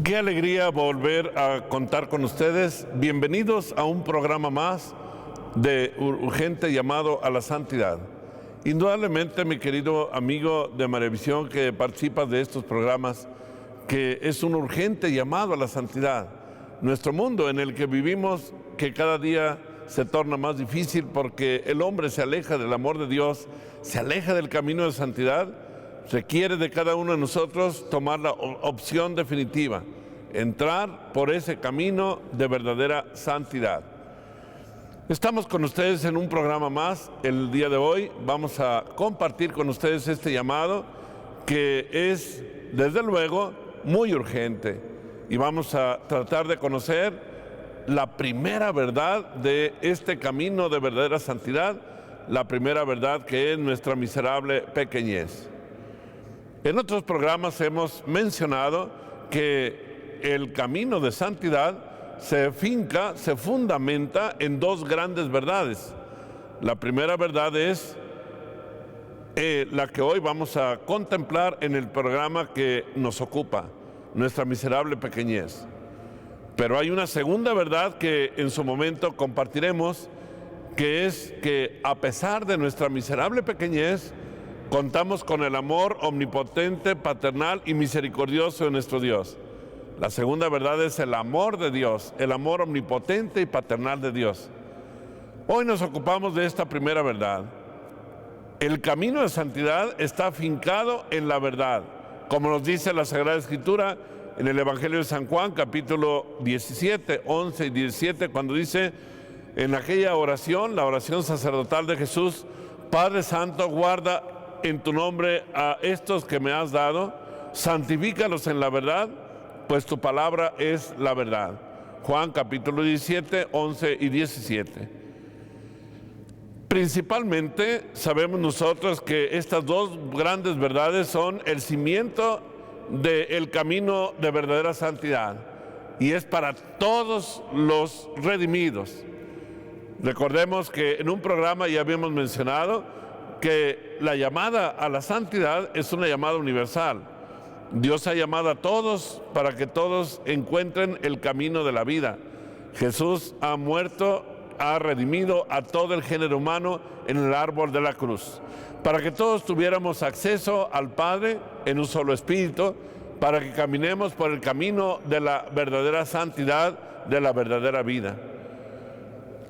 Qué alegría volver a contar con ustedes. Bienvenidos a un programa más de Urgente Llamado a la Santidad. Indudablemente, mi querido amigo de Marevisión que participa de estos programas, que es un urgente llamado a la santidad. Nuestro mundo en el que vivimos, que cada día se torna más difícil porque el hombre se aleja del amor de Dios, se aleja del camino de santidad, requiere de cada uno de nosotros tomar la opción definitiva, entrar por ese camino de verdadera santidad. Estamos con ustedes en un programa más. El día de hoy vamos a compartir con ustedes este llamado que es, desde luego, muy urgente. Y vamos a tratar de conocer la primera verdad de este camino de verdadera santidad, la primera verdad que es nuestra miserable pequeñez. En otros programas hemos mencionado que el camino de santidad se fundamenta en dos grandes verdades. La primera verdad es la que hoy vamos a contemplar en el programa que nos ocupa, nuestra miserable pequeñez. Pero hay una segunda verdad que en su momento compartiremos, que es que a pesar de nuestra miserable pequeñez, contamos con el amor omnipotente, paternal y misericordioso de nuestro Dios. La segunda verdad es el amor de Dios, el amor omnipotente y paternal de Dios. Hoy nos ocupamos de esta primera verdad. El camino de santidad está afincado en la verdad, como nos dice la Sagrada Escritura en el Evangelio de San Juan, capítulo 17, 11 y 17, cuando dice en aquella oración, la oración sacerdotal de Jesús: Padre Santo, guarda en tu nombre a estos que me has dado, santifícalos en la verdad, pues tu palabra es la verdad. Juan capítulo 17, 11 y 17. Principalmente sabemos nosotros que estas dos grandes verdades son el cimiento del camino de verdadera santidad, y es para todos los redimidos. Recordemos que en un programa ya habíamos mencionado que la llamada a la santidad es una llamada universal. Dios ha llamado a todos para que todos encuentren el camino de la vida. Jesús ha muerto, ha redimido a todo el género humano en el árbol de la cruz, para que todos tuviéramos acceso al Padre en un solo espíritu, para que caminemos por el camino de la verdadera santidad, de la verdadera vida.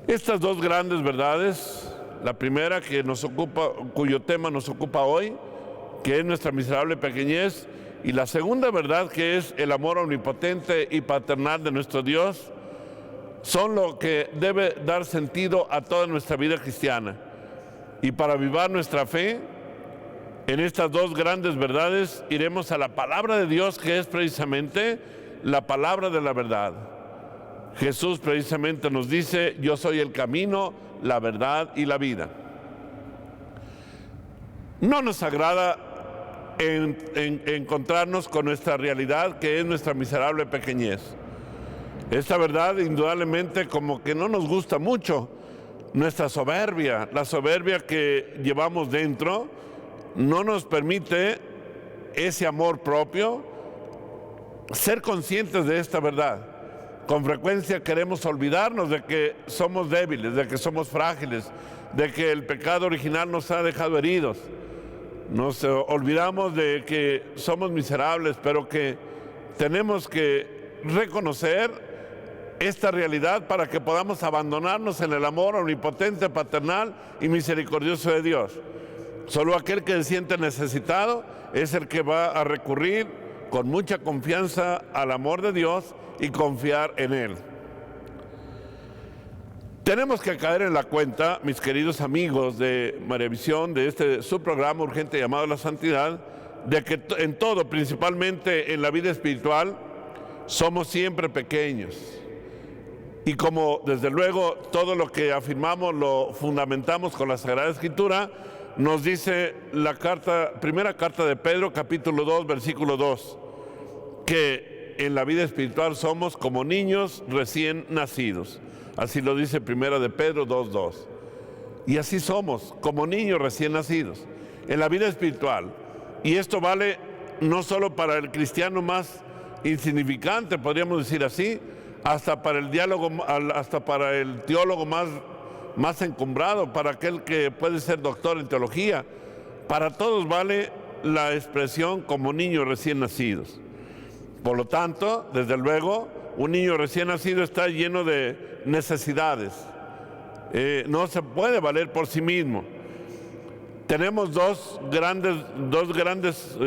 Estas dos grandes verdades, la primera que nos ocupa, cuyo tema nos ocupa hoy, que es nuestra miserable pequeñez, y la segunda verdad, que es el amor omnipotente y paternal de nuestro Dios, son lo que debe dar sentido a toda nuestra vida cristiana. Y para avivar nuestra fe en estas dos grandes verdades, iremos a la palabra de Dios, que es precisamente la palabra de la verdad. Jesús precisamente nos dice: yo soy el camino, la verdad y la vida. No nos agrada encontrarnos con nuestra realidad, que es nuestra miserable pequeñez. Esta verdad indudablemente como que no nos gusta mucho. Nuestra soberbia, la soberbia que llevamos dentro, no nos permite ese amor propio, ser conscientes de esta verdad. Con frecuencia queremos olvidarnos de que somos débiles, de que somos frágiles, de que el pecado original nos ha dejado heridos. Nos olvidamos de que somos miserables, pero que tenemos que reconocer esta realidad para que podamos abandonarnos en el amor omnipotente, paternal y misericordioso de Dios. Solo aquel que se siente necesitado es el que va a recurrir con mucha confianza al amor de Dios y confiar en Él. Tenemos que caer en la cuenta, mis queridos amigos de Marevisión, de su programa urgente llamado a la santidad, de que en todo, principalmente en la vida espiritual, somos siempre pequeños. Y como desde luego todo lo que afirmamos lo fundamentamos con la Sagrada Escritura, nos dice la primera carta de Pedro, capítulo 2, versículo 2, que en la vida espiritual somos como niños recién nacidos. Así lo dice primera de Pedro 2:2. Y así somos, como niños recién nacidos, en la vida espiritual. Y esto vale no solo para el cristiano más insignificante, podríamos decir así, hasta para el diálogo, hasta para el teólogo más encumbrado, para aquel que puede ser doctor en teología. Para todos vale la expresión como niños recién nacidos. Por lo tanto, desde luego, un niño recién nacido está lleno de necesidades. No se puede valer por sí mismo. Tenemos dos grandes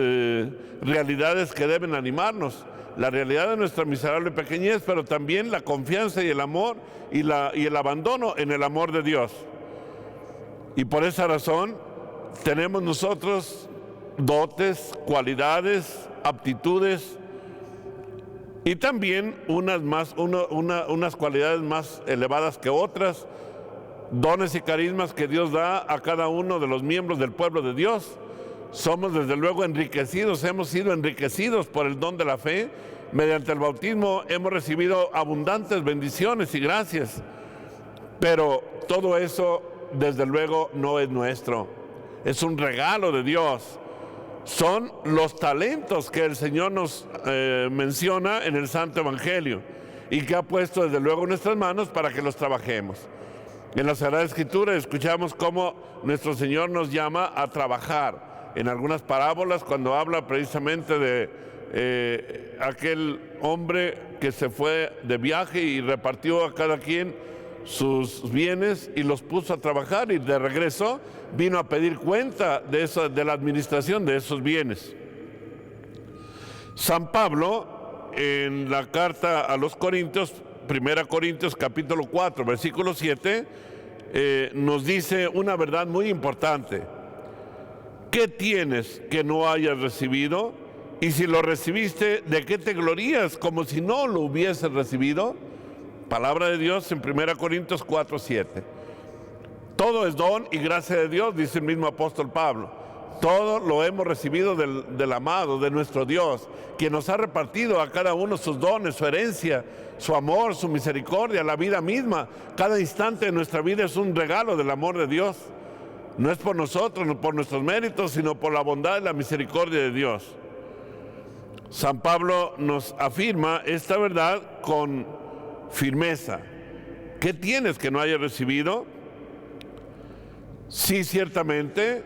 realidades que deben animarnos. La realidad de nuestra miserable pequeñez, pero también la confianza y el amor y el abandono en el amor de Dios. Y por esa razón tenemos nosotros dotes, cualidades, aptitudes y también unas cualidades más elevadas que otras, dones y carismas que Dios da a cada uno de los miembros del pueblo de Dios. Somos desde luego enriquecidos, hemos sido enriquecidos por el don de la fe. Mediante el bautismo hemos recibido abundantes bendiciones y gracias. Pero todo eso desde luego no es nuestro, es un regalo de Dios. Son los talentos que el Señor nos menciona en el Santo Evangelio y que ha puesto desde luego en nuestras manos para que los trabajemos. En la Sagrada Escritura escuchamos cómo nuestro Señor nos llama a trabajar. En algunas parábolas, cuando habla precisamente de aquel hombre que se fue de viaje y repartió a cada quien sus bienes y los puso a trabajar, y de regreso vino a pedir cuenta de la administración de esos bienes. San Pablo, en la carta a los Corintios, 1 Corintios capítulo 4, versículo 7, nos dice una verdad muy importante. ¿Qué tienes que no hayas recibido? Y si lo recibiste, ¿de qué te glorías como si no lo hubieses recibido? Palabra de Dios en 1 Corintios 4, 7. Todo es don y gracia de Dios, dice el mismo apóstol Pablo. Todo lo hemos recibido del amado, de nuestro Dios, quien nos ha repartido a cada uno sus dones, su herencia, su amor, su misericordia, la vida misma. Cada instante de nuestra vida es un regalo del amor de Dios. No es por nosotros, no por nuestros méritos, sino por la bondad y la misericordia de Dios. San Pablo nos afirma esta verdad con firmeza. ¿Qué tienes que no hayas recibido? Sí, ciertamente,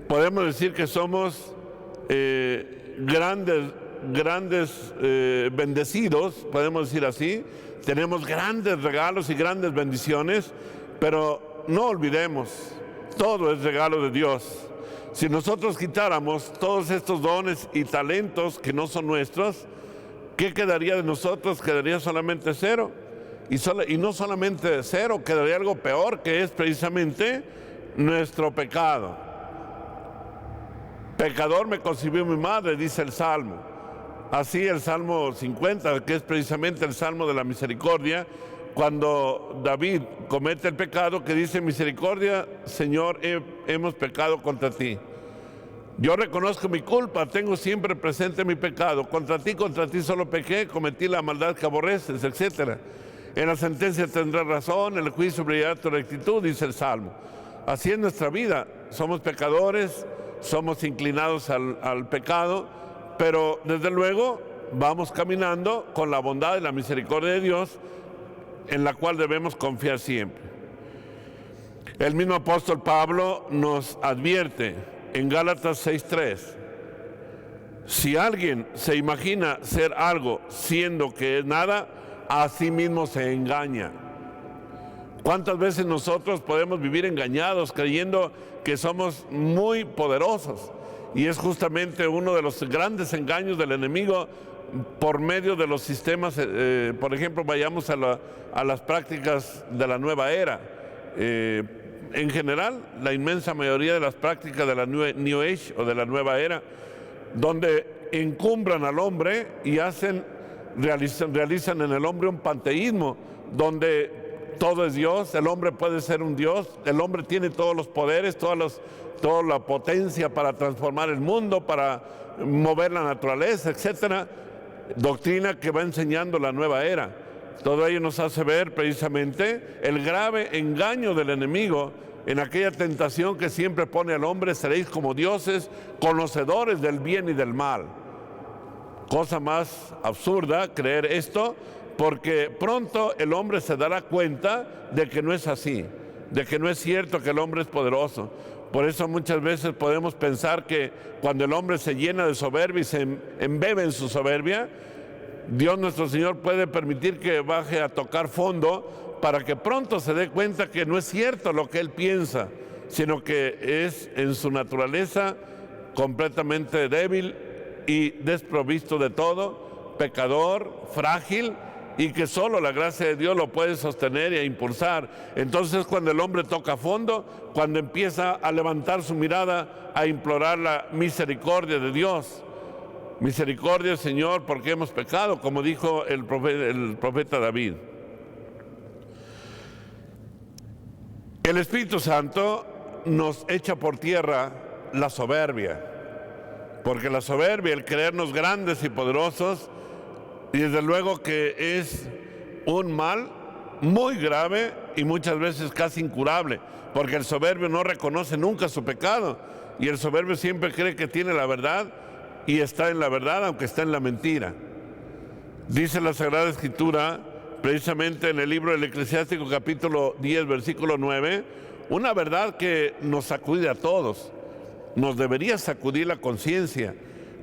podemos decir que somos grandes bendecidos, podemos decir así. Tenemos grandes regalos y grandes bendiciones, pero no olvidemos, todo es regalo de Dios. Si nosotros quitáramos todos estos dones y talentos que no son nuestros, ¿qué quedaría de nosotros? Quedaría solamente cero. Y no solamente cero, quedaría algo peor, que es precisamente nuestro pecado. Pecador me concibió mi madre, dice el Salmo. Así el Salmo 50, que es precisamente el Salmo de la misericordia, cuando David comete el pecado, que dice: misericordia, Señor, hemos pecado contra ti. Yo reconozco mi culpa, tengo siempre presente mi pecado. Contra ti solo pequé, cometí la maldad que aborreces, etc. En la sentencia tendrás razón, en el juicio brillará tu rectitud, dice el Salmo. Así es nuestra vida, somos pecadores, somos inclinados al pecado, pero desde luego vamos caminando con la bondad y la misericordia de Dios, en la cual debemos confiar siempre. El mismo apóstol Pablo nos advierte en Gálatas 6:3: si alguien se imagina ser algo siendo que es nada, a sí mismo se engaña. ¿Cuántas veces nosotros podemos vivir engañados creyendo que somos muy poderosos? Y es justamente uno de los grandes engaños del enemigo por medio de los sistemas. Por ejemplo, vayamos a las prácticas de la nueva era. En general, la inmensa mayoría de las prácticas de la New Age o de la nueva era, donde encumbran al hombre y realizan en el hombre un panteísmo, donde todo es Dios, el hombre puede ser un Dios, el hombre tiene todos los poderes, toda la potencia para transformar el mundo, para mover la naturaleza, etcétera. Doctrina que va enseñando la nueva era. Todo ello nos hace ver precisamente el grave engaño del enemigo en aquella tentación que siempre pone al hombre: seréis como dioses, conocedores del bien y del mal. Cosa más absurda creer esto, porque pronto el hombre se dará cuenta de que no es así, de que no es cierto que el hombre es poderoso. Por eso muchas veces podemos pensar que cuando el hombre se llena de soberbia y se embebe en su soberbia, Dios nuestro Señor puede permitir que baje a tocar fondo para que pronto se dé cuenta que no es cierto lo que él piensa, sino que es en su naturaleza completamente débil y desprovisto de todo, pecador, frágil, y que solo la gracia de Dios lo puede sostener y a impulsar. Entonces, cuando el hombre toca fondo, cuando empieza a levantar su mirada, a implorar la misericordia de Dios. Misericordia, Señor, porque hemos pecado, como dijo el profeta David. El Espíritu Santo nos echa por tierra la soberbia, porque la soberbia, el creernos grandes y poderosos, y desde luego que es un mal muy grave y muchas veces casi incurable, porque el soberbio no reconoce nunca su pecado, y el soberbio siempre cree que tiene la verdad y está en la verdad aunque está en la mentira. Dice la Sagrada Escritura, precisamente en el libro del Eclesiástico capítulo 10, versículo 9, una verdad que nos sacude a todos, nos debería sacudir la conciencia.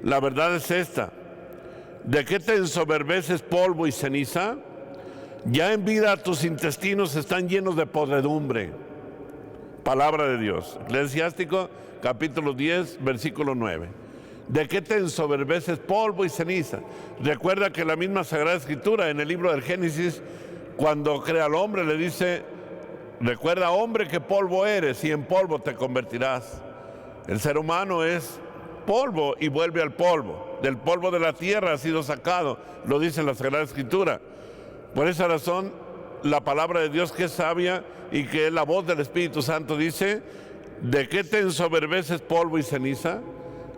La verdad es esta: ¿de qué te ensoberbeces, polvo y ceniza? Ya en vida tus intestinos están llenos de podredumbre. Palabra de Dios. Eclesiástico capítulo 10, versículo 9. ¿De qué te ensoberbeces, polvo y ceniza? Recuerda que la misma Sagrada Escritura en el libro del Génesis, cuando crea al hombre, le dice: recuerda, hombre, que polvo eres y en polvo te convertirás. El ser humano es polvo y vuelve al polvo. Del polvo de la tierra ha sido sacado, lo dice la Sagrada Escritura. Por esa razón, la palabra de Dios, que es sabia y que es la voz del Espíritu Santo, dice: ¿de qué te ensoberbeces, polvo y ceniza?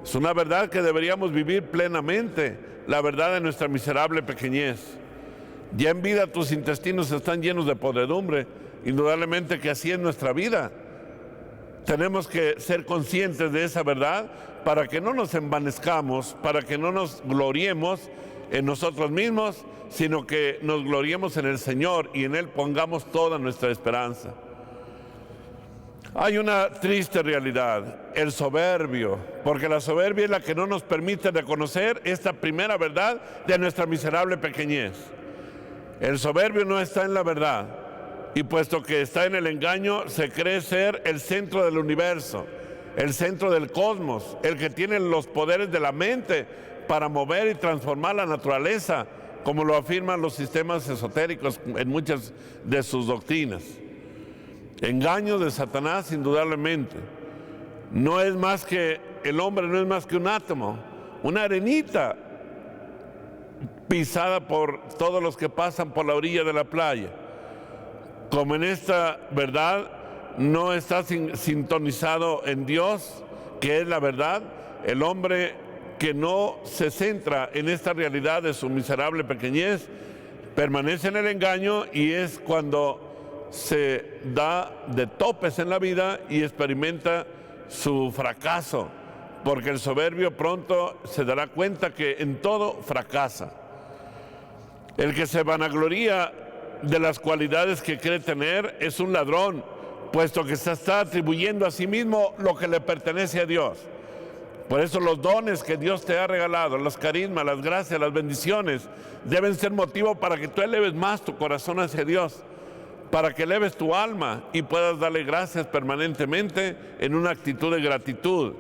Es una verdad que deberíamos vivir plenamente, la verdad de nuestra miserable pequeñez. Ya en vida tus intestinos están llenos de podredumbre. Indudablemente que así es nuestra vida. Tenemos que ser conscientes de esa verdad para que no nos envanezcamos, para que no nos gloriemos en nosotros mismos, sino que nos gloriemos en el Señor y en Él pongamos toda nuestra esperanza. Hay una triste realidad: el soberbio, porque la soberbia es la que no nos permite reconocer esta primera verdad de nuestra miserable pequeñez. El soberbio no está en la verdad, y puesto que está en el engaño, se cree ser el centro del universo, el centro del cosmos, el que tiene los poderes de la mente para mover y transformar la naturaleza, como lo afirman los sistemas esotéricos en muchas de sus doctrinas. Engaño de Satanás, indudablemente. No es más que, el hombre no es más que un átomo, una arenita pisada por todos los que pasan por la orilla de la playa. Como en esta verdad no está sintonizado en Dios, que es la verdad, el hombre que no se centra en esta realidad de su miserable pequeñez permanece en el engaño, y es cuando se da de topes en la vida y experimenta su fracaso, porque el soberbio pronto se dará cuenta que en todo fracasa. El que se vanagloria de las cualidades que cree tener es un ladrón, puesto que se está atribuyendo a sí mismo lo que le pertenece a Dios. Por eso los dones que Dios te ha regalado, los carismas, las gracias, las bendiciones, deben ser motivo para que tú eleves más tu corazón hacia Dios, para que eleves tu alma y puedas darle gracias permanentemente en una actitud de gratitud,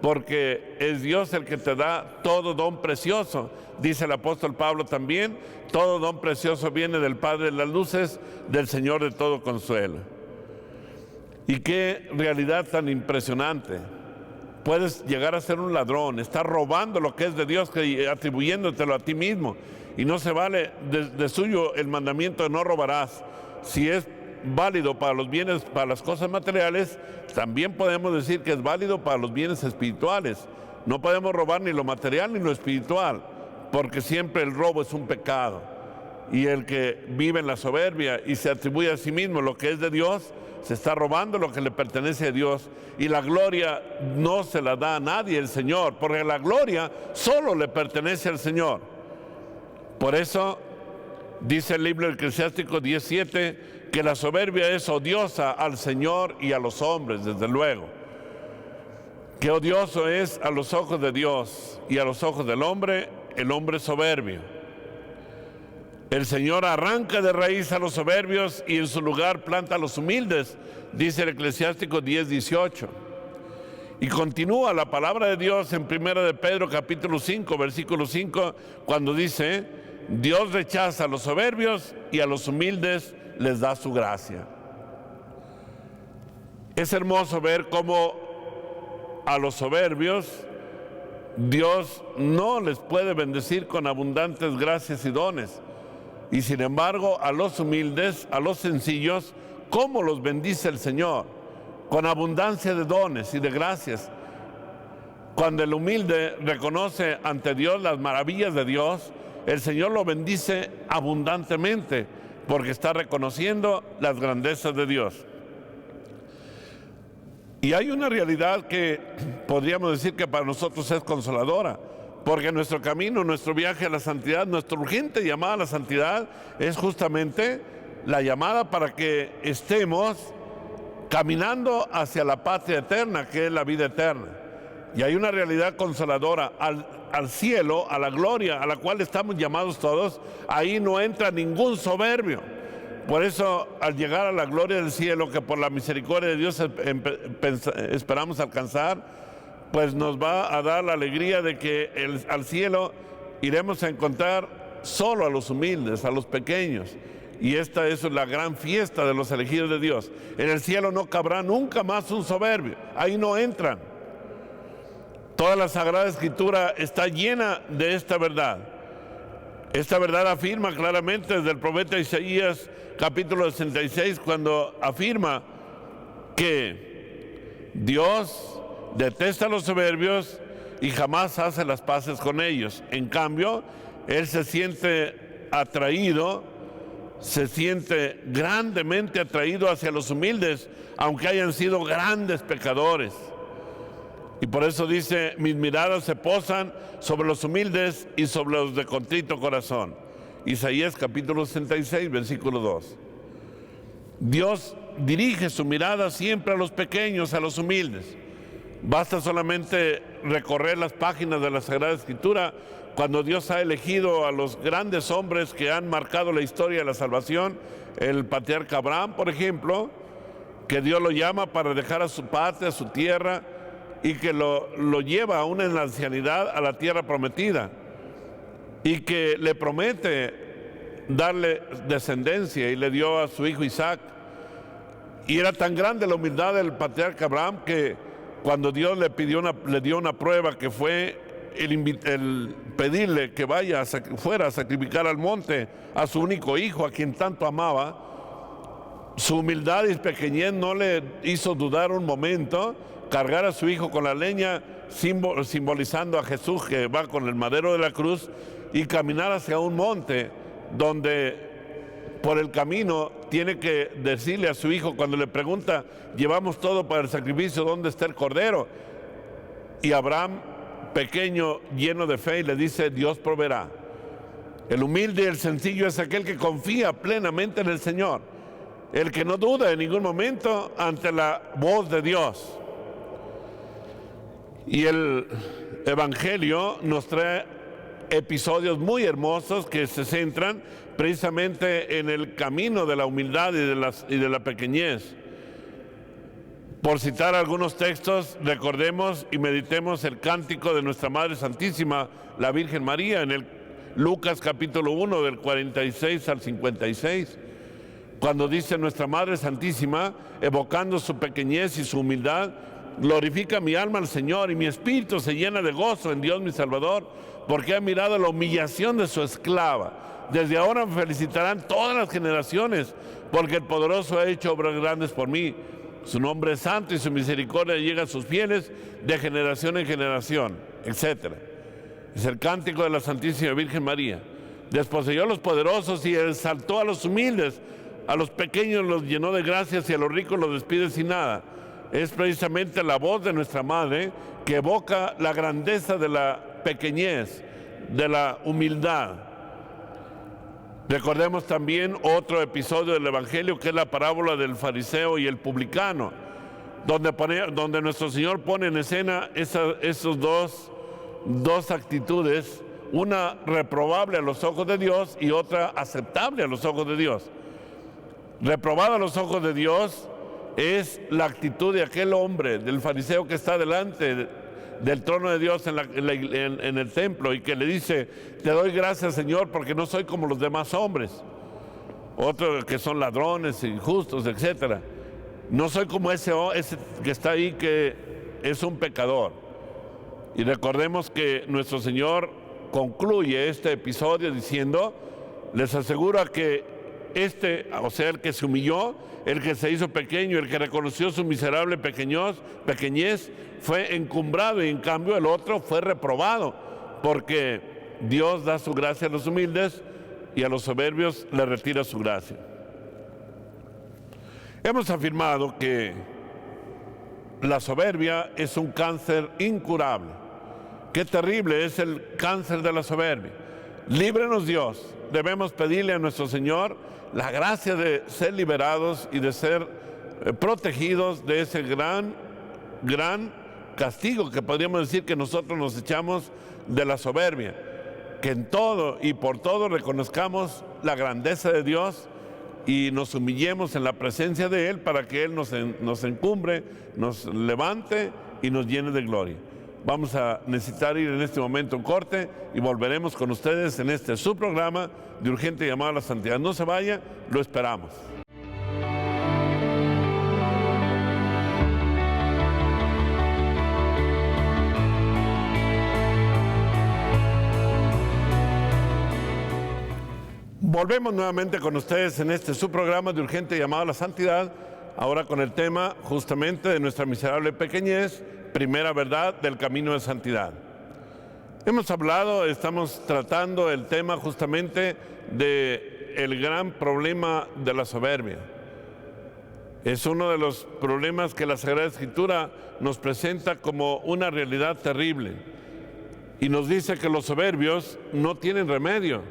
porque es Dios el que te da todo don precioso. Dice el apóstol Pablo también: todo don precioso viene del Padre de las luces, del Señor de todo consuelo. Y qué realidad tan impresionante. Puedes llegar a ser un ladrón, estar robando lo que es de Dios, atribuyéndotelo a ti mismo, y no se vale de suyo el mandamiento de no robarás. Si es válido para los bienes, para las cosas materiales, también podemos decir que es válido para los bienes espirituales. No podemos robar ni lo material ni lo espiritual, porque siempre el robo es un pecado. Y el que vive en la soberbia y se atribuye a sí mismo lo que es de Dios, se está robando lo que le pertenece a Dios. Y la gloria no se la da a nadie el Señor, porque la gloria solo le pertenece al Señor. Por eso dice el libro Eclesiástico 17 que la soberbia es odiosa al Señor y a los hombres, desde luego. Qué odioso es a los ojos de Dios y a los ojos del hombre, el hombre soberbio. El Señor arranca de raíz a los soberbios y en su lugar planta a los humildes, dice el Eclesiástico 10:18. Y continúa la palabra de Dios en 1 de Pedro capítulo 5, versículo 5, cuando dice: Dios rechaza a los soberbios y a los humildes les da su gracia. Es hermoso ver cómo a los soberbios Dios no les puede bendecir con abundantes gracias y dones. Y sin embargo, a los humildes, a los sencillos, ¿cómo los bendice el Señor? Con abundancia de dones y de gracias. Cuando el humilde reconoce ante Dios las maravillas de Dios, el Señor lo bendice abundantemente, porque está reconociendo las grandezas de Dios. Y hay una realidad que podríamos decir que para nosotros es consoladora, porque nuestro camino, nuestro viaje a la santidad, nuestra urgente llamada a la santidad es justamente la llamada para que estemos caminando hacia la patria eterna, que es la vida eterna. Y hay una realidad consoladora al cielo, a la gloria a la cual estamos llamados todos. Ahí no entra ningún soberbio. Por eso, al llegar a la gloria del cielo, que por la misericordia de Dios esperamos alcanzar, pues nos va a dar la alegría de que al cielo iremos a encontrar solo a los humildes, a los pequeños. Y esta es la gran fiesta de los elegidos de Dios. En el cielo no cabrá nunca más un soberbio. Ahí no entran. Toda la Sagrada Escritura está llena de esta verdad. Esta verdad afirma claramente desde el profeta Isaías capítulo 66, cuando afirma que Dios detesta a los soberbios y jamás hace las paces con ellos. En cambio, Él se siente atraído, se siente grandemente atraído hacia los humildes, aunque hayan sido grandes pecadores. Y por eso dice: mis miradas se posan sobre los humildes y sobre los de contrito corazón. Isaías capítulo 66, versículo 2. Dios dirige su mirada siempre a los pequeños, a los humildes. Basta solamente recorrer las páginas de la Sagrada Escritura cuando Dios ha elegido a los grandes hombres que han marcado la historia de la salvación. El patriarca Abraham, por ejemplo, que Dios lo llama para dejar a su patria, a su tierra, y que lo lleva aún en la ancianidad a la tierra prometida, y que le promete darle descendencia, y le dio a su hijo Isaac. Y era tan grande la humildad del patriarca Abraham que cuando Dios le dio una prueba, que fue el pedirle que fuera a sacrificar al monte a su único hijo, a quien tanto amaba, su humildad y pequeñez no le hizo dudar un momento cargar a su hijo con la leña, simbolizando a Jesús que va con el madero de la cruz, y caminar hacia un monte donde por el camino tiene que decirle a su hijo, cuando le pregunta: llevamos todo para el sacrificio, ¿dónde está el cordero? Y Abraham, pequeño, lleno de fe, y le dice: Dios proveerá. El humilde y el sencillo es aquel que confía plenamente en el Señor, el que no duda en ningún momento ante la voz de Dios. Y el Evangelio nos trae episodios muy hermosos que se centran precisamente en el camino de la humildad y de la pequeñez. Por citar algunos textos, recordemos y meditemos el cántico de nuestra Madre Santísima, la Virgen María, en el Lucas capítulo 1, del 46 al 56, cuando dice nuestra Madre Santísima, evocando su pequeñez y su humildad: glorifica mi alma al Señor, y mi espíritu se llena de gozo en Dios mi Salvador, porque ha mirado la humillación de su esclava. Desde ahora me felicitarán todas las generaciones, porque el poderoso ha hecho obras grandes por mí. Su nombre es santo y su misericordia llega a sus fieles de generación en generación, etc. Es el cántico de la Santísima Virgen María. Desposeyó a los poderosos y exaltó a los humildes. A los pequeños los llenó de gracias y a los ricos los despide sin nada. Es precisamente la voz de nuestra Madre que evoca la grandeza de la pequeñez, de la humildad. Recordemos también otro episodio del Evangelio, que es la parábola del fariseo y el publicano, donde nuestro Señor pone en escena esos dos actitudes, una reprobable a los ojos de Dios y otra aceptable a los ojos de Dios. Reprobada a los ojos de Dios es la actitud de aquel hombre, del fariseo que está delante del trono de Dios en el templo y que le dice: te doy gracias, Señor, porque no soy como los demás hombres, otros que son ladrones, injustos, etc. No soy como ese que está ahí, que es un pecador. Y recordemos que nuestro Señor concluye este episodio diciendo: les aseguro que o sea, el que se humilló, el que se hizo pequeño, el que reconoció su miserable pequeñez, fue encumbrado, y en cambio el otro fue reprobado, porque Dios da su gracia a los humildes y a los soberbios le retira su gracia. Hemos afirmado que la soberbia es un cáncer incurable. Qué terrible es el cáncer de la soberbia. Líbrenos, Dios. Debemos pedirle a nuestro Señor la gracia de ser liberados y de ser protegidos de ese gran castigo que podríamos decir que nosotros nos echamos de la soberbia. Que en todo y por todo reconozcamos la grandeza de Dios y nos humillemos en la presencia de Él para que Él nos encumbre, nos levante y nos llene de gloria. Vamos a necesitar ir en este momento a un corte y volveremos con ustedes en este su programa de Urgente Llamado a la Santidad. No se vaya, lo esperamos. Volvemos nuevamente con ustedes en este su programa de Urgente Llamado a la Santidad, ahora con el tema justamente de nuestra miserable pequeñez, primera verdad del camino de santidad. Estamos tratando el tema justamente del gran problema de la soberbia. Es uno de los problemas que la Sagrada Escritura nos presenta como una realidad terrible y nos dice que los soberbios no tienen remedio.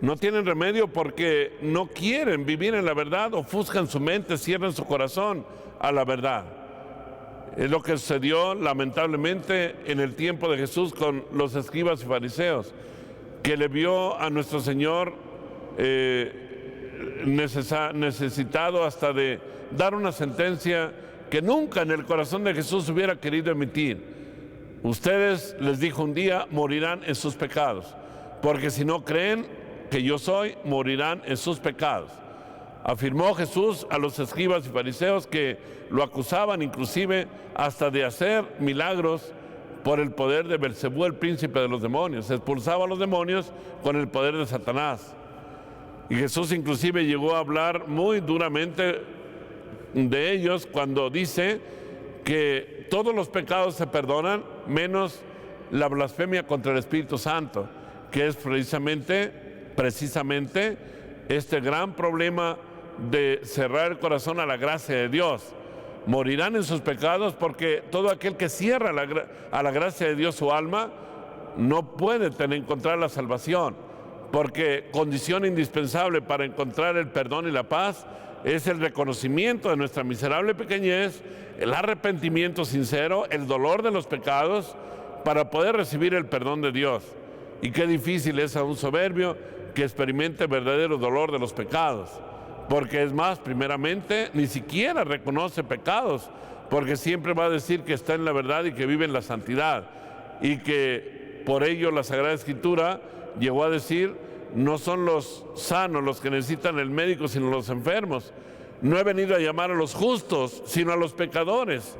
No tienen remedio porque no quieren vivir en la verdad, ofuscan su mente, cierran su corazón a la verdad. Es lo que sucedió lamentablemente en el tiempo de Jesús con los escribas y fariseos, que le vio a nuestro Señor necesitado hasta de dar una sentencia que nunca en el corazón de Jesús hubiera querido emitir. Ustedes, les dijo un día, morirán en sus pecados, porque si no creen que yo soy, morirán en sus pecados. Afirmó Jesús a los escribas y fariseos que lo acusaban inclusive hasta de hacer milagros por el poder de Belcebú, el príncipe de los demonios. Expulsaba a los demonios con el poder de Satanás. Y Jesús inclusive llegó a hablar muy duramente de ellos cuando dice que todos los pecados se perdonan menos la blasfemia contra el Espíritu Santo, que es precisamente este gran problema de cerrar el corazón a la gracia de Dios. Morirán en sus pecados porque todo aquel que cierra a la gracia de Dios su alma no puede encontrar la salvación, porque condición indispensable para encontrar el perdón y la paz es el reconocimiento de nuestra miserable pequeñez, el arrepentimiento sincero, el dolor de los pecados para poder recibir el perdón de Dios. Y qué difícil es a un soberbio que experimente verdadero dolor de los pecados, porque es más, primeramente, ni siquiera reconoce pecados, porque siempre va a decir que está en la verdad y que vive en la santidad, y que por ello la Sagrada Escritura llegó a decir: no son los sanos los que necesitan el médico, sino los enfermos. No he venido a llamar a los justos, sino a los pecadores.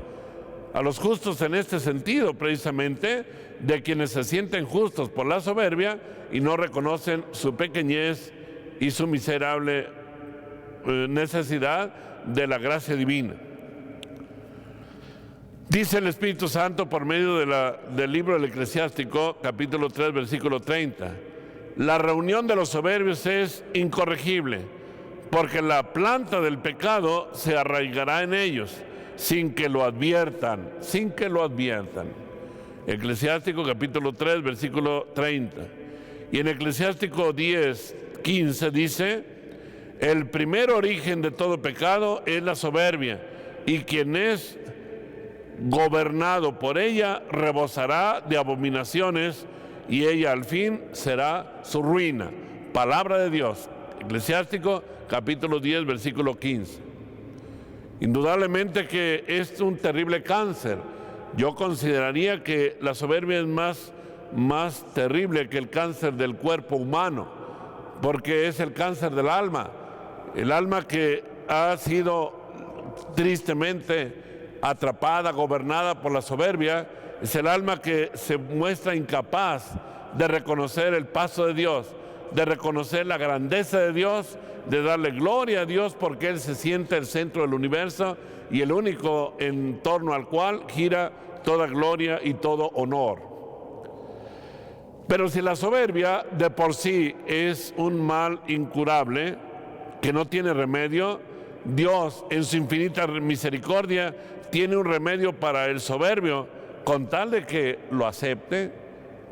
A los justos en este sentido, precisamente, de quienes se sienten justos por la soberbia y no reconocen su pequeñez y su miserable necesidad de la gracia divina. Dice el Espíritu Santo por medio del libro del Eclesiástico, capítulo 3, versículo 30: la reunión de los soberbios es incorregible, porque la planta del pecado se arraigará en ellos, sin que lo adviertan. Eclesiástico capítulo 3, versículo 30. Y en Eclesiástico 10, 15 dice: el primer origen de todo pecado es la soberbia, y quien es gobernado por ella rebosará de abominaciones, y ella al fin será su ruina. Palabra de Dios. Eclesiástico capítulo 10, versículo 15. Indudablemente que es un terrible cáncer. Yo consideraría que la soberbia es más terrible que el cáncer del cuerpo humano, porque es el cáncer del alma. El alma que ha sido tristemente atrapada, gobernada por la soberbia, es el alma que se muestra incapaz de reconocer el paso de Dios, de reconocer la grandeza de Dios, de darle gloria a Dios, porque Él se siente el centro del universo y el único en torno al cual gira toda gloria y todo honor. Pero si la soberbia de por sí es un mal incurable que no tiene remedio, Dios en su infinita misericordia tiene un remedio para el soberbio, con tal de que lo acepte,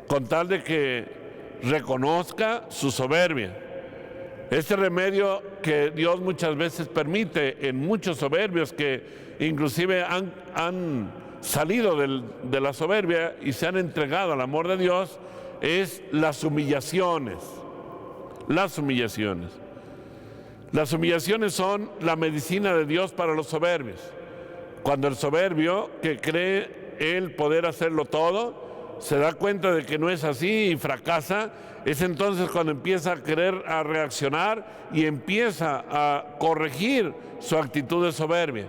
con tal de que reconozca su soberbia. Este remedio que Dios muchas veces permite en muchos soberbios que inclusive han salido de la soberbia y se han entregado al amor de Dios, es las humillaciones. Las humillaciones. Las humillaciones son la medicina de Dios para los soberbios. Cuando el soberbio, que cree él poder hacerlo todo, se da cuenta de que no es así y fracasa, es entonces cuando empieza a reaccionar y empieza a corregir su actitud de soberbia.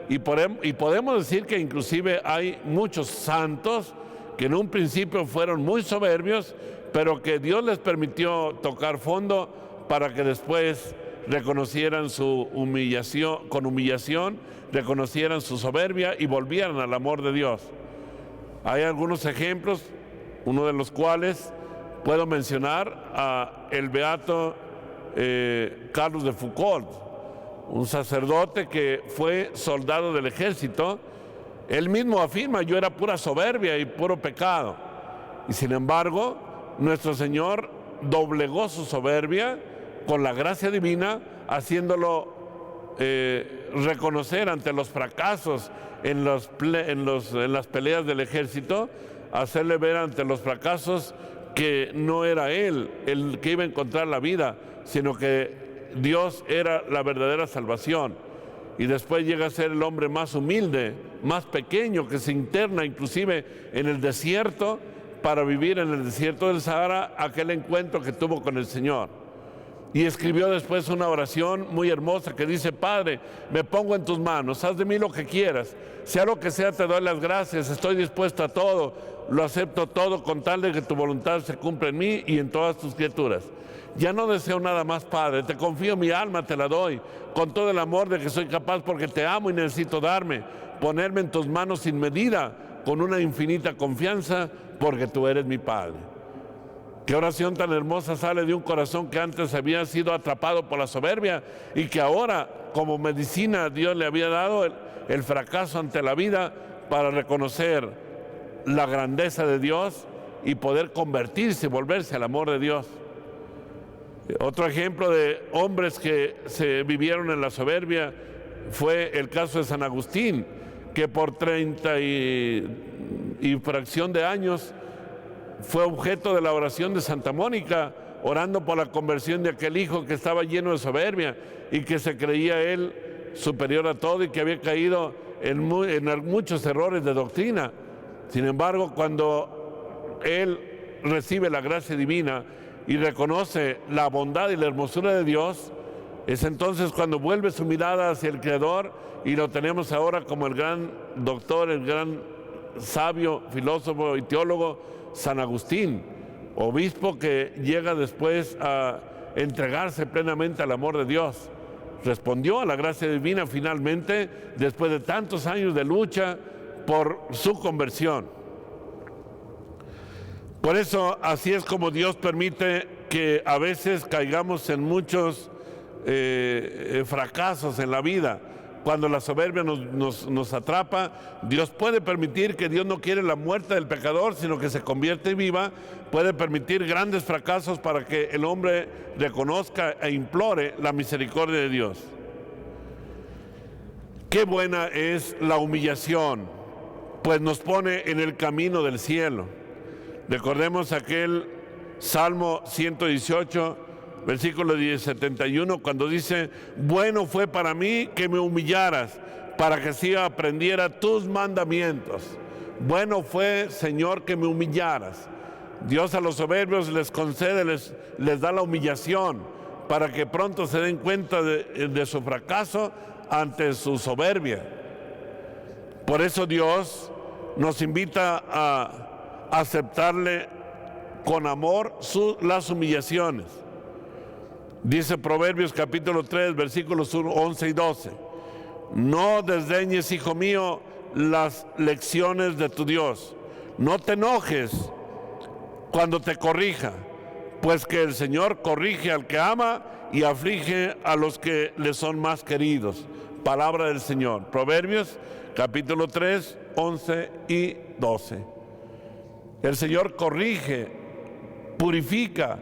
Y podemos decir que inclusive hay muchos santos que en un principio fueron muy soberbios, pero que Dios les permitió tocar fondo para que después reconocieran su humillación, con humillación, reconocieran su soberbia y volvieran al amor de Dios. Hay algunos ejemplos, uno de los cuales puedo mencionar a el beato Carlos de Foucauld, un sacerdote que fue soldado del ejército. Él mismo afirma: yo era pura soberbia y puro pecado. Y sin embargo, nuestro Señor doblegó su soberbia con la gracia divina, haciéndolo reconocer ante los fracasos en las peleas del ejército, hacerle ver ante los fracasos que no era él el que iba a encontrar la vida, sino que Dios era la verdadera salvación. Y después llega a ser el hombre más humilde, más pequeño, que se interna inclusive en el desierto para vivir en el desierto del Sahara aquel encuentro que tuvo con el Señor. Y escribió después una oración muy hermosa que dice: Padre, me pongo en tus manos, haz de mí lo que quieras, sea lo que sea, te doy las gracias, estoy dispuesto a todo, lo acepto todo con tal de que tu voluntad se cumpla en mí y en todas tus criaturas. Ya no deseo nada más, Padre, te confío mi alma, te la doy, con todo el amor de que soy capaz, porque te amo y necesito ponerme en tus manos sin medida, con una infinita confianza, porque tú eres mi Padre. Qué oración tan hermosa sale de un corazón que antes había sido atrapado por la soberbia y que ahora, como medicina, Dios le había dado el fracaso ante la vida para reconocer la grandeza de Dios y poder convertirse, volverse al amor de Dios. Otro ejemplo de hombres que se vivieron en la soberbia fue el caso de San Agustín, que por 30 y fracción de años fue objeto de la oración de Santa Mónica, orando por la conversión de aquel hijo que estaba lleno de soberbia y que se creía él superior a todo y que había caído en muchos errores de doctrina. Sin embargo, cuando él recibe la gracia divina y reconoce la bondad y la hermosura de Dios, es entonces cuando vuelve su mirada hacia el Creador, y lo tenemos ahora como el gran doctor, el gran sabio, filósofo y teólogo San Agustín, obispo que llega después a entregarse plenamente al amor de Dios. Respondió a la gracia divina finalmente, después de tantos años de lucha por su conversión. Por eso, así es como Dios permite que a veces caigamos en muchos fracasos en la vida. Cuando la soberbia nos atrapa, Dios puede permitir que Dios no quiere la muerte del pecador, sino que se convierte viva. Puede permitir grandes fracasos para que el hombre reconozca e implore la misericordia de Dios. Qué buena es la humillación, pues nos pone en el camino del cielo. Recordemos aquel Salmo 118, versículo 71, cuando dice: bueno fue para mí que me humillaras, para que así aprendiera tus mandamientos. Bueno fue, Señor, que me humillaras. Dios a los soberbios les concede, les da la humillación, para que pronto se den cuenta de su fracaso ante su soberbia. Por eso Dios nos invita a aceptarle con amor las humillaciones. Dice Proverbios capítulo 3, versículos 11 y 12: no desdeñes, hijo mío, las lecciones de tu Dios. No te enojes cuando te corrija, pues que el Señor corrige al que ama y aflige a los que le son más queridos. Palabra del Señor. Proverbios capítulo 3, 11 y 12. El Señor corrige, purifica,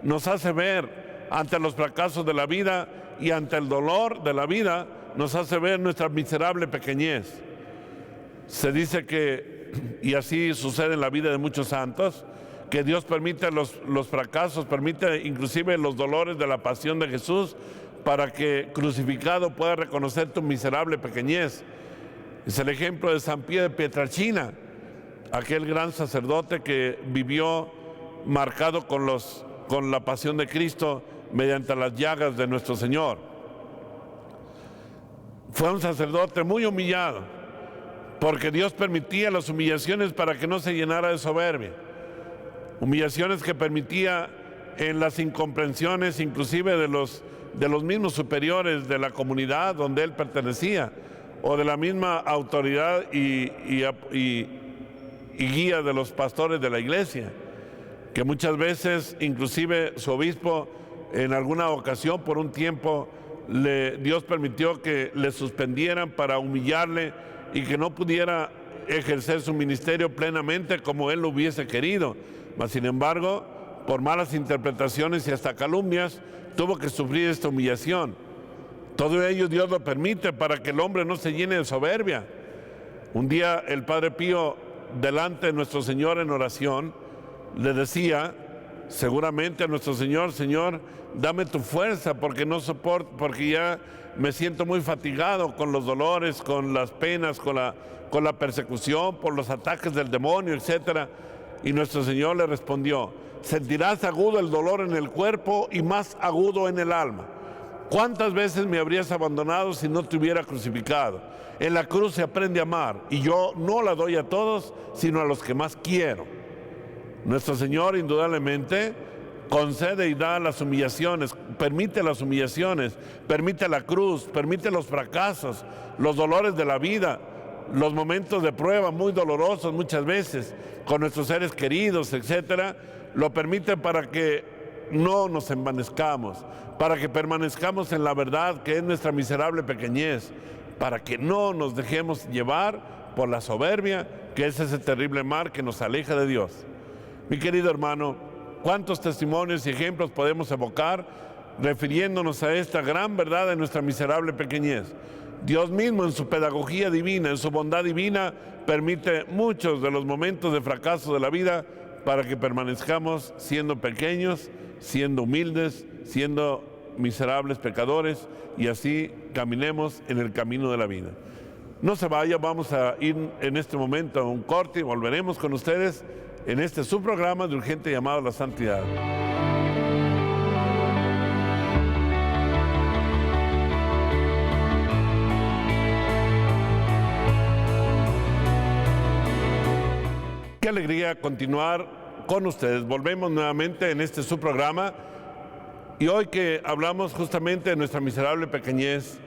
nos hace ver ante los fracasos de la vida y ante el dolor de la vida, nos hace ver nuestra miserable pequeñez. Se dice que, y así sucede en la vida de muchos santos, que Dios permite los fracasos, permite inclusive los dolores de la pasión de Jesús, para que crucificado pueda reconocer tu miserable pequeñez. Es el ejemplo de San Pío de Pietrelcina, aquel gran sacerdote que vivió marcado con la pasión de Cristo mediante las llagas de nuestro Señor. Fue un sacerdote muy humillado, porque Dios permitía las humillaciones para que no se llenara de soberbia. Humillaciones que permitía en las incomprensiones inclusive de los mismos superiores de la comunidad donde él pertenecía, o de la misma autoridad y guía de los pastores de la iglesia, que muchas veces inclusive su obispo en alguna ocasión por un tiempo Dios permitió que le suspendieran para humillarle y que no pudiera ejercer su ministerio plenamente como él lo hubiese querido. Mas sin embargo, por malas interpretaciones y hasta calumnias, tuvo que sufrir esta humillación. Todo ello Dios lo permite para que el hombre no se llene de soberbia. Un día el Padre Pío, delante de nuestro Señor en oración, le decía seguramente a nuestro Señor: Señor, dame tu fuerza, porque no soporto, porque ya me siento muy fatigado con los dolores, con las penas, con la persecución, por los ataques del demonio, etcétera. Y nuestro Señor le respondió: sentirás agudo el dolor en el cuerpo y más agudo en el alma. ¿Cuántas veces me habrías abandonado si no te hubiera crucificado? En la cruz se aprende a amar, y yo no la doy a todos, sino a los que más quiero. Nuestro Señor indudablemente concede y da las humillaciones, permite las humillaciones, permite la cruz, permite los fracasos, los dolores de la vida, los momentos de prueba muy dolorosos muchas veces con nuestros seres queridos, etcétera. Lo permite para que no nos envanezcamos, para que permanezcamos en la verdad que es nuestra miserable pequeñez, para que no nos dejemos llevar por la soberbia, que es ese terrible mal que nos aleja de Dios. Mi querido hermano, ¿cuántos testimonios y ejemplos podemos evocar refiriéndonos a esta gran verdad de nuestra miserable pequeñez? Dios mismo, en su pedagogía divina, en su bondad divina, permite muchos de los momentos de fracaso de la vida para que permanezcamos siendo pequeños, siendo humildes, siendo miserables pecadores, y así caminemos en el camino de la vida. No se vaya, vamos a ir en este momento a un corte y volveremos con ustedes en este su programa de Urgente Llamado a la Santidad. Qué alegría continuar con ustedes. Volvemos nuevamente en este su programa, y hoy que hablamos justamente de nuestra miserable pequeñez,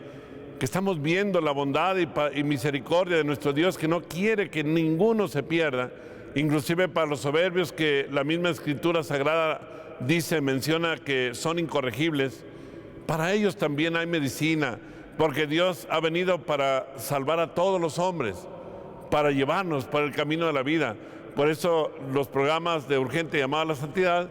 que estamos viendo la bondad y misericordia de nuestro Dios, que no quiere que ninguno se pierda, inclusive para los soberbios, que la misma Escritura Sagrada menciona que son incorregibles. Para ellos también hay medicina, porque Dios ha venido para salvar a todos los hombres, para llevarnos por el camino de la vida. Por eso los programas de Urgente Llamado a la Santidad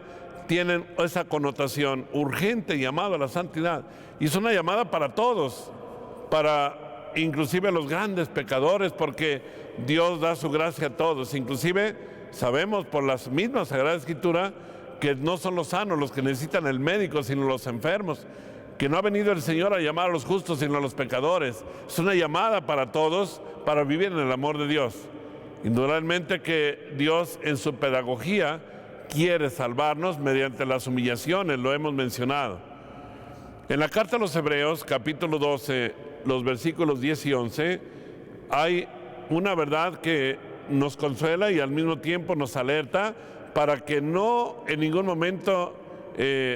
tienen esa connotación, urgente llamado a la santidad. Y es una llamada para todos, para inclusive los grandes pecadores, porque Dios da su gracia a todos. Inclusive sabemos por las mismas Sagradas Escrituras que no son los sanos los que necesitan el médico, sino los enfermos, que no ha venido el Señor a llamar a los justos, sino a los pecadores. Es una llamada para todos, para vivir en el amor de Dios. Indudablemente que Dios en su pedagogía quiere salvarnos mediante las humillaciones, lo hemos mencionado. En la carta a los Hebreos, capítulo 12, los versículos 10 y 11, hay una verdad que nos consuela y al mismo tiempo nos alerta para que no en ningún momento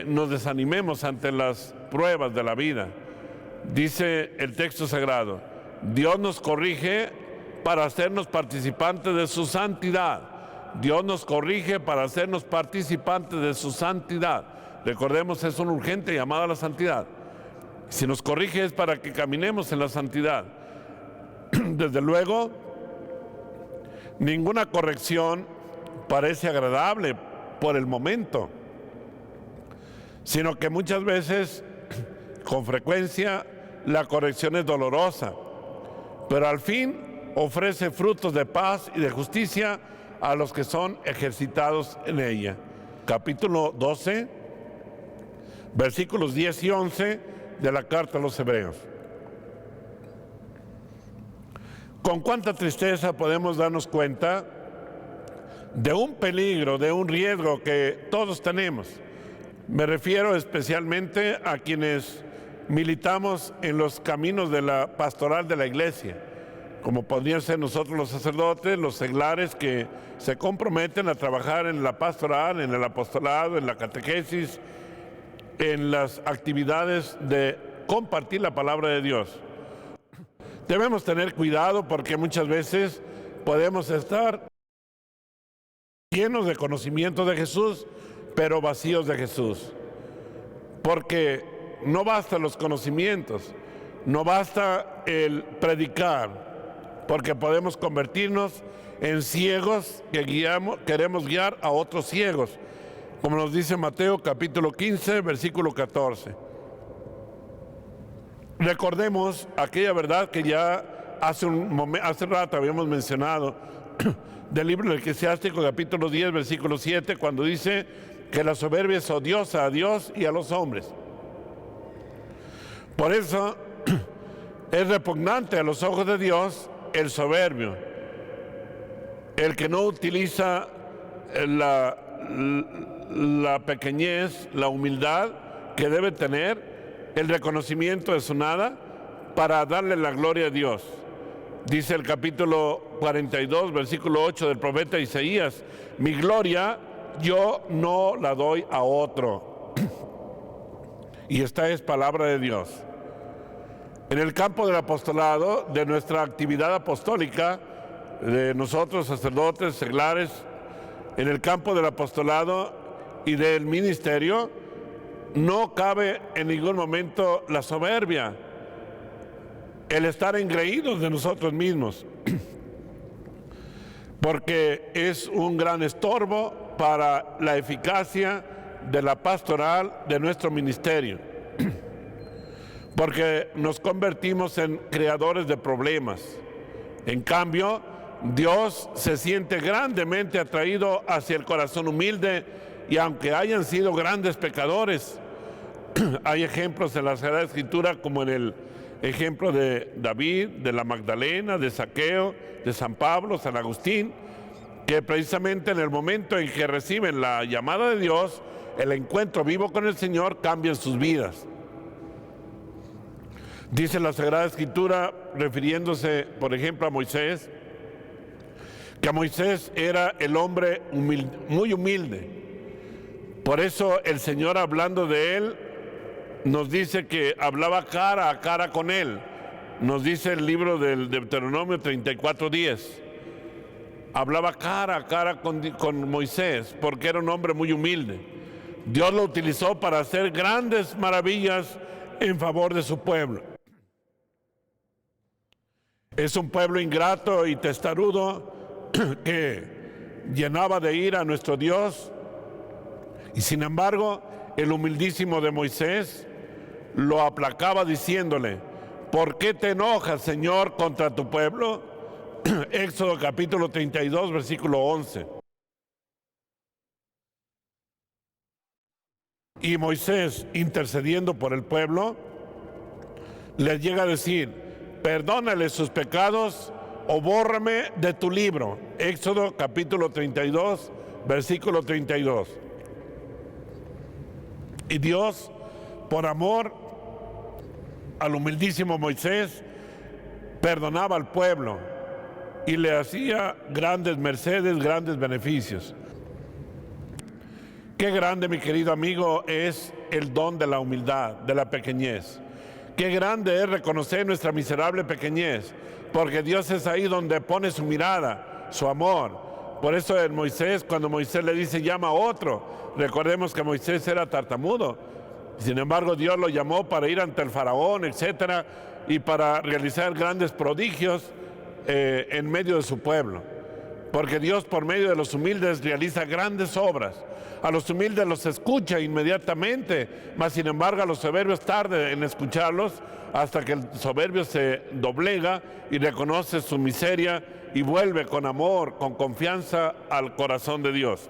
nos desanimemos ante las pruebas de la vida. Dice el texto sagrado: Dios nos corrige para hacernos participantes de su santidad. Dios nos corrige para hacernos participantes de su santidad. Recordemos, es un urgente llamado a la santidad. Si nos corrige es para que caminemos en la santidad. Desde luego, ninguna corrección parece agradable por el momento, sino que muchas veces, con frecuencia, la corrección es dolorosa, pero al fin ofrece frutos de paz y de justicia a los que son ejercitados en ella. Capítulo 12, versículos 10 y 11 de la carta a los Hebreos. Con cuánta tristeza podemos darnos cuenta de un peligro, de un riesgo que todos tenemos. Me refiero especialmente a quienes militamos en los caminos de la pastoral de la iglesia, como podrían ser nosotros los sacerdotes, los seglares que se comprometen a trabajar en la pastoral, en el apostolado, en la catequesis, en las actividades de compartir la palabra de Dios. Debemos tener cuidado porque muchas veces podemos estar llenos de conocimiento de Jesús, pero vacíos de Jesús. Porque no basta los conocimientos, no basta el predicar, porque podemos convertirnos en ciegos que queremos guiar a otros ciegos, como nos dice Mateo capítulo 15, versículo 14. Recordemos aquella verdad que ya hace rato habíamos mencionado del libro del Eclesiástico capítulo 10, versículo 7, cuando dice que la soberbia es odiosa a Dios y a los hombres. Por eso es repugnante a los ojos de Dios el soberbio, el que no utiliza la pequeñez, la humildad que debe tener, el reconocimiento de su nada, para darle la gloria a Dios. Dice el capítulo 42, versículo 8 del profeta Isaías: mi gloria yo no la doy a otro. Y esta es palabra de Dios. En el campo del apostolado, de nuestra actividad apostólica, de nosotros sacerdotes, seglares, en el campo del apostolado y del ministerio, no cabe en ningún momento la soberbia, el estar engreídos de nosotros mismos, porque es un gran estorbo para la eficacia de la pastoral de nuestro ministerio, porque nos convertimos en creadores de problemas. En cambio, Dios se siente grandemente atraído hacia el corazón humilde, y aunque hayan sido grandes pecadores, hay ejemplos en la Sagrada Escritura, como en el ejemplo de David, de la Magdalena, de Zaqueo, de San Pablo, San Agustín, que precisamente en el momento en que reciben la llamada de Dios, el encuentro vivo con el Señor, cambian sus vidas. Dice la Sagrada Escritura, refiriéndose, por ejemplo, a Moisés, que Moisés era el hombre muy humilde. Por eso el Señor, hablando de él, nos dice que hablaba cara a cara con él. Nos dice el libro del Deuteronomio 34:10. hablaba cara a cara con Moisés, porque era un hombre muy humilde. Dios lo utilizó para hacer grandes maravillas en favor de su pueblo. Es un pueblo ingrato y testarudo que llenaba de ira a nuestro Dios, y sin embargo el humildísimo de Moisés lo aplacaba diciéndole: ¿por qué te enojas, Señor, contra tu pueblo? Éxodo capítulo 32, versículo 11. Y Moisés, intercediendo por el pueblo, les llega a decir: perdónale sus pecados o bórrame de tu libro. Éxodo capítulo 32, versículo 32. Y Dios, por amor al humildísimo Moisés, perdonaba al pueblo y le hacía grandes mercedes, grandes beneficios. Qué grande, mi querido amigo, es el don de la humildad, de la pequeñez. Qué grande es reconocer nuestra miserable pequeñez, porque Dios es ahí donde pone su mirada, su amor. Por eso en Moisés, cuando Moisés le dice llama a otro, recordemos que Moisés era tartamudo. Sin embargo, Dios lo llamó para ir ante el faraón, etcétera, y para realizar grandes prodigios en medio de su pueblo. Porque Dios, por medio de los humildes, realiza grandes obras. A los humildes los escucha inmediatamente, mas sin embargo a los soberbios tarda en escucharlos, hasta que el soberbio se doblega y reconoce su miseria y vuelve con amor, con confianza al corazón de Dios.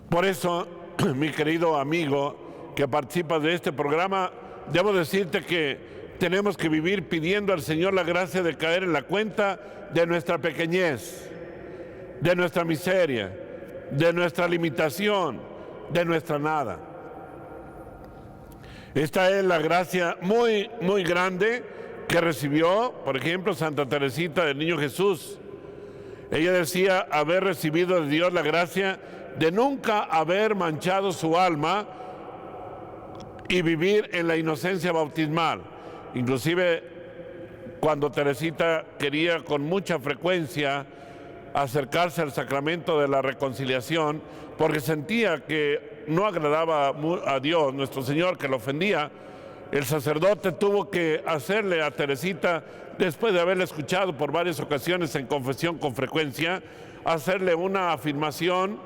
Por eso, mi querido amigo que participa de este programa, debo decirte que tenemos que vivir pidiendo al Señor la gracia de caer en la cuenta de nuestra pequeñez, de nuestra miseria, de nuestra limitación, de nuestra nada. Esta es la gracia muy, muy grande que recibió, por ejemplo, Santa Teresita del Niño Jesús. Ella decía haber recibido de Dios la gracia de nunca haber manchado su alma y vivir en la inocencia bautismal. Inclusive cuando Teresita quería con mucha frecuencia acercarse al sacramento de la reconciliación, porque sentía que no agradaba a Dios, nuestro Señor, que lo ofendía, el sacerdote tuvo que hacerle a Teresita, después de haberle escuchado por varias ocasiones en confesión con frecuencia, hacerle una afirmación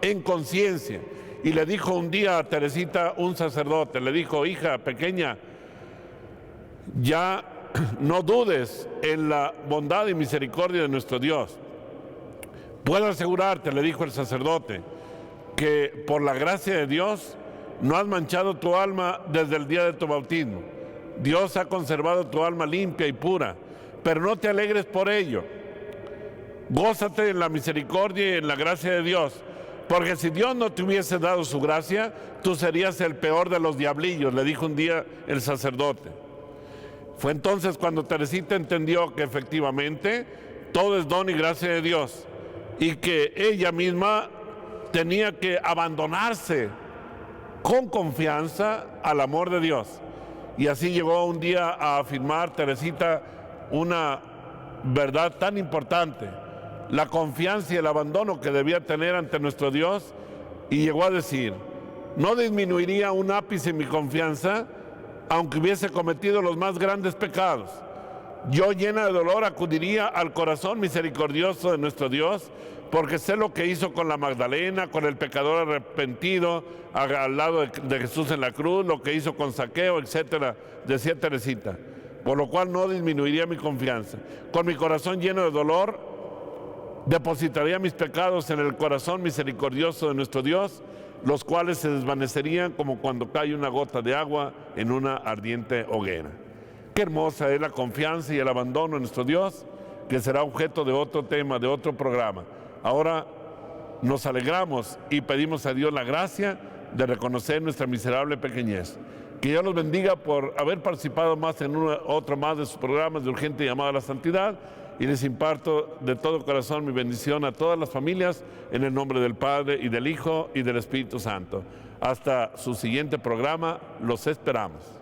en conciencia. Y le dijo un día a Teresita, un sacerdote, le dijo: hija pequeña, ya no dudes en la bondad y misericordia de nuestro Dios. Puedo asegurarte, le dijo el sacerdote, que por la gracia de Dios no has manchado tu alma desde el día de tu bautismo. Dios ha conservado tu alma limpia y pura, pero no te alegres por ello. Gózate en la misericordia y en la gracia de Dios, porque si Dios no te hubiese dado su gracia, tú serías el peor de los diablillos, le dijo un día el sacerdote. Fue entonces cuando Teresita entendió que efectivamente todo es don y gracia de Dios y que ella misma tenía que abandonarse con confianza al amor de Dios. Y así llegó un día a afirmar Teresita una verdad tan importante, la confianza y el abandono que debía tener ante nuestro Dios, y llegó a decir: no disminuiría un ápice mi confianza aunque hubiese cometido los más grandes pecados. Yo, llena de dolor, acudiría al corazón misericordioso de nuestro Dios, porque sé lo que hizo con la Magdalena, con el pecador arrepentido al lado de Jesús en la cruz, lo que hizo con Zaqueo, etcétera, decía Teresita. Por lo cual no disminuiría mi confianza. Con mi corazón lleno de dolor, depositaría mis pecados en el corazón misericordioso de nuestro Dios, los cuales se desvanecerían como cuando cae una gota de agua en una ardiente hoguera. Qué hermosa es la confianza y el abandono en nuestro Dios, que será objeto de otro tema, de otro programa. Ahora nos alegramos y pedimos a Dios la gracia de reconocer nuestra miserable pequeñez. Que Dios los bendiga por haber participado más en otro más de sus programas de Urgente Llamado a la Santidad, y les imparto de todo corazón mi bendición a todas las familias en el nombre del Padre y del Hijo y del Espíritu Santo. Hasta su siguiente programa, los esperamos.